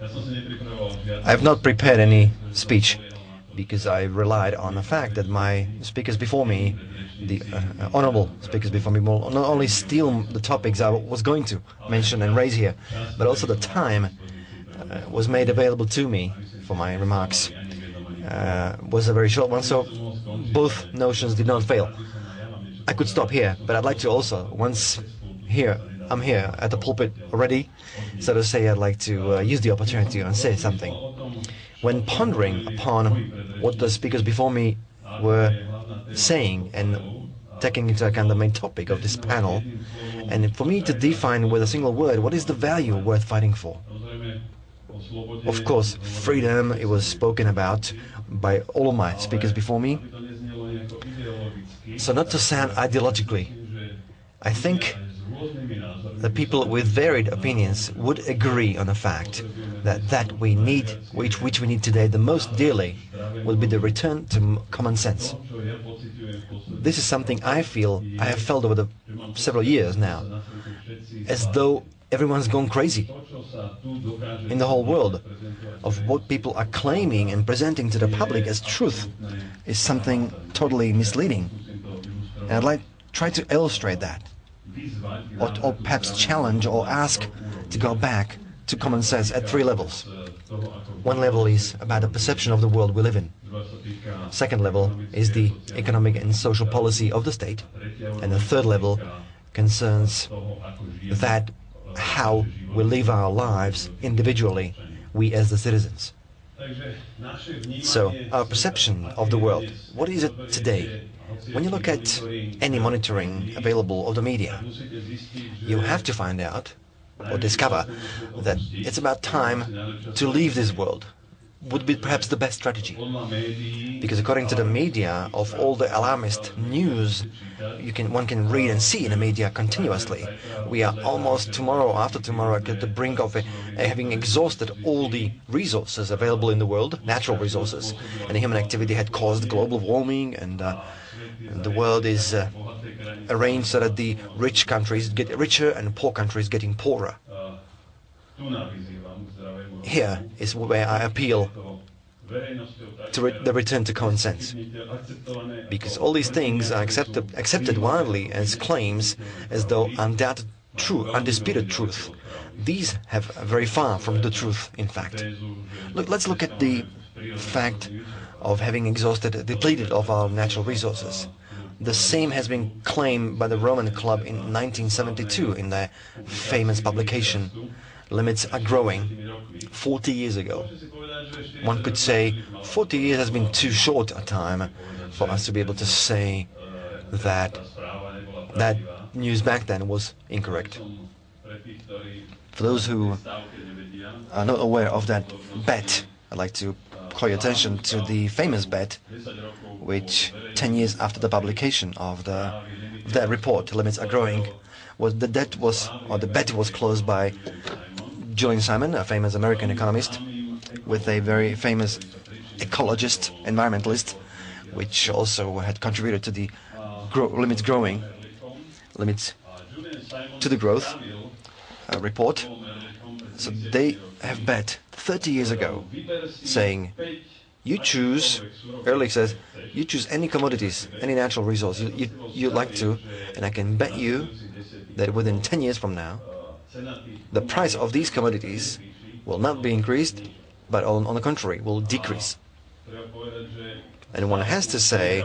I have not prepared any speech because I relied on the fact that my speakers before me, the honorable speakers before me, will not only steal the topics I was going to mention and raise here, but also the time was made available to me for my remarks was a very short one, so both notions did not fail. I could stop here, but I'd like to also, I'm here at the pulpit already, so to say, I'd like to use the opportunity and say something. When pondering upon what the speakers before me were saying and taking into account the main topic of this panel, and for me to define with a single word what is the value worth fighting for. Of course, freedom, it was spoken about by all of my speakers before me. So not to sound ideologically, I think the people with varied opinions would agree on the fact that we need, which we need today the most dearly, will be the return to common sense. This is something I have felt over the several years now, as though everyone's gone crazy in the whole world of what people are claiming and presenting to the public as truth is something totally misleading. And I'd like to try to illustrate that, or perhaps challenge or ask to go back to common sense at three levels. One level is about the perception of the world we live in. Second level is the economic and social policy of the state. And the third level concerns that how we live our lives individually, we as the citizens. So, our perception of the world, what is it today? When you look at any monitoring available of the media, you have to find out or discover that it's about time to leave this world. Would be perhaps the best strategy. Because according to the media, of all the alarmist news one can read and see in the media continuously, we are almost tomorrow, after tomorrow, at the brink of having exhausted all the resources available in the world, natural resources, and human activity had caused global warming, and the world is arranged so that the rich countries get richer and poor countries getting poorer. Here is where I appeal to the return to common sense, because all these things are accepted widely as claims, as though undoubted true, undisputed truth. These have very far from the truth, in fact. Let's look at the fact of having depleted of our natural resources. The same has been claimed by the Roman Club in 1972 in their famous publication, Limits Are Growing, 40 years ago. One could say 40 years has been too short a time for us to be able to say that that news back then was incorrect. For those who are not aware of that bet, I'd like to call your attention to the famous bet, which 10 years after the publication of that report, Limits Are Growing, the bet was closed by Julian Simon, a famous American economist, with a very famous ecologist, environmentalist, which also had contributed to the limits to the growth report. So they have bet 30 years ago, saying, you choose, Ehrlich says, you choose any commodities, any natural resource you'd like to, and I can bet you that within 10 years from now, the price of these commodities will not be increased, but on the contrary, will decrease. And one has to say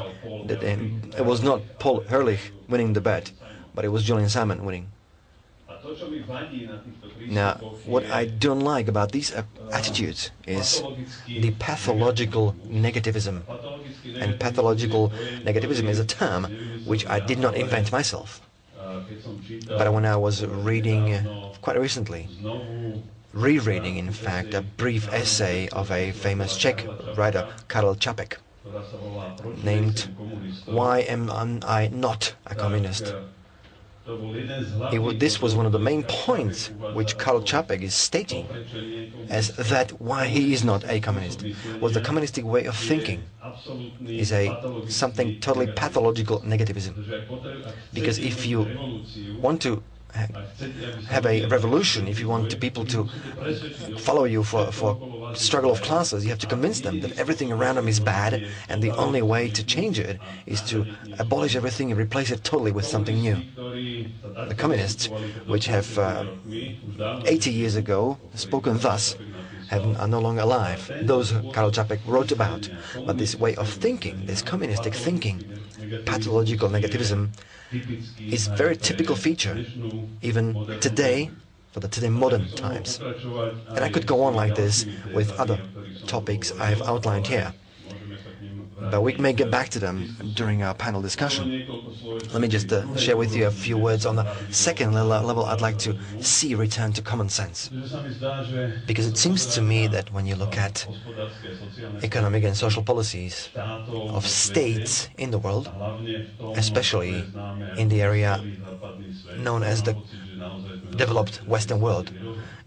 that it was not Paul Ehrlich winning the bet, but it was Julian Simon winning. Now, what I don't like about these attitudes is the pathological negativism. And pathological negativism is a term which I did not invent myself. But when I was reading, quite recently, rereading in fact, a brief essay of a famous Czech writer, Karel Čapek, named Why Am I Not a Communist? This was one of the main points which Karel Čapek is stating as that why he is not a communist, was the communistic way of thinking is something totally pathological negativism. Because if you want to have a revolution, if you want people to follow you for struggle of classes, you have to convince them that everything around them is bad, and the only way to change it is to abolish everything and replace it totally with something new. The communists, which have 80 years ago spoken thus, are no longer alive. Those Karel Čapek wrote about. But this way of thinking, this communistic thinking, pathological negativism, is a very typical feature, even today, for the today modern times. And I could go on like this with other topics I have outlined here, but we may get back to them during our panel discussion. Let me just share with you a few words on the second level. I'd like to see return to common sense, because it seems to me that when you look at economic and social policies of states in the world, especially in the area known as the developed Western world,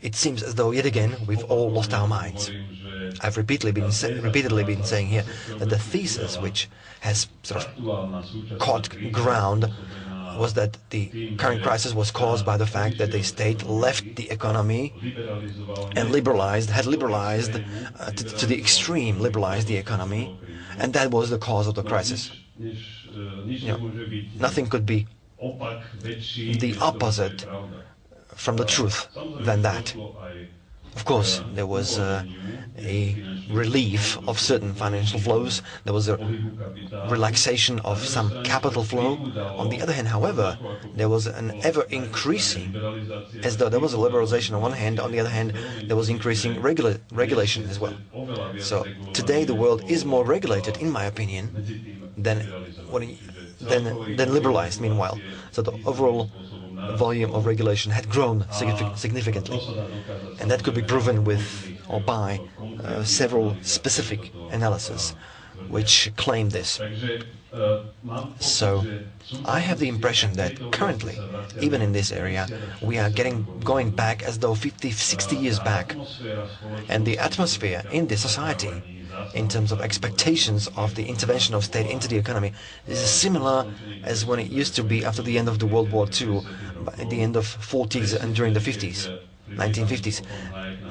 it seems as though yet again we've all lost our minds. I've repeatedly been saying here that the thesis which has sort of caught ground was that the current crisis was caused by the fact that the state left the economy and had liberalized to the extreme, liberalized the economy, and that was the cause of the crisis. Nothing could be the opposite from the truth than that. Of course, there was a relief of certain financial flows. There was a relaxation of some capital flow. On the other hand, however, there was an ever-increasing, as though there was a liberalization on one hand, on the other hand, there was increasing regulation as well. So today the world is more regulated, in my opinion, than liberalized, meanwhile. So the overall volume of regulation had grown significantly, and that could be proven with or by several specific analyses which claim this. So I have the impression that currently, even in this area, we are going back as though 50, 60 years back, and the atmosphere in the society in terms of expectations of the intervention of state into the economy is similar as when it used to be after the end of the World War II, at the end of 40s and during the 50s, 1950s.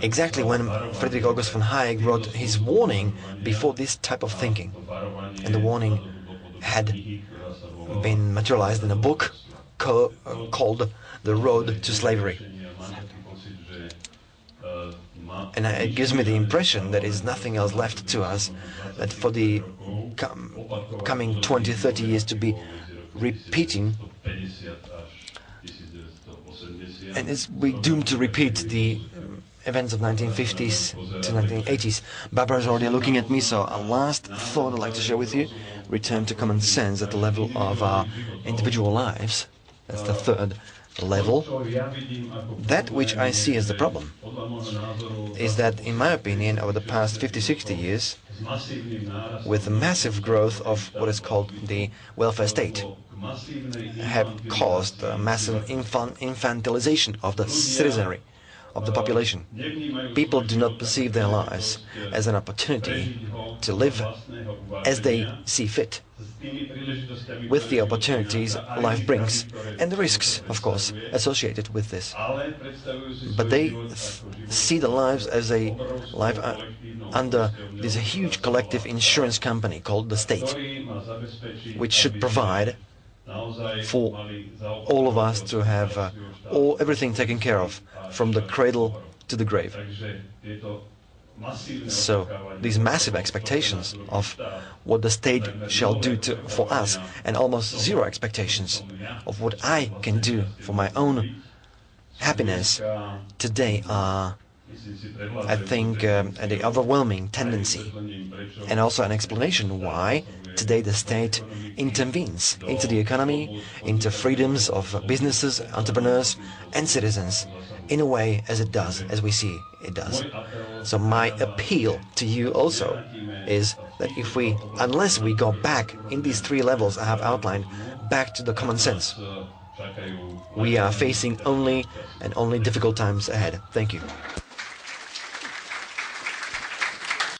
Exactly when Friedrich August von Hayek wrote his warning before this type of thinking. And the warning had been materialized in a book called The Road to Slavery. And it gives me the impression that is nothing else left to us, that for the coming 20, 30 years to be repeating, and we're doomed to repeat the events of 1950s to 1980s. Barbara is already looking at me, so a last thought I'd like to share with you: return to common sense at the level of our individual lives. That's the third level. That which I see as the problem is that, in my opinion, over the past 50, 60 years, with the massive growth of what is called the welfare state, have caused a massive infantilization of the citizenry, of the population. People do not perceive their lives as an opportunity to live as they see fit, with the opportunities life brings, and the risks, of course, associated with this. But they see the lives as a life under this huge collective insurance company called the state, which should provide for all of us to have everything taken care of, from the cradle to the grave. So these massive expectations of what the state shall do for us, and almost zero expectations of what I can do for my own happiness, today are, I think, the overwhelming tendency, and also an explanation why today the state intervenes into the economy, into freedoms of businesses, entrepreneurs and citizens, in a way as it does, as we see it does. So my appeal to you also is that unless we go back in these three levels I have outlined, back to the common sense, we are facing only difficult times ahead. Thank you.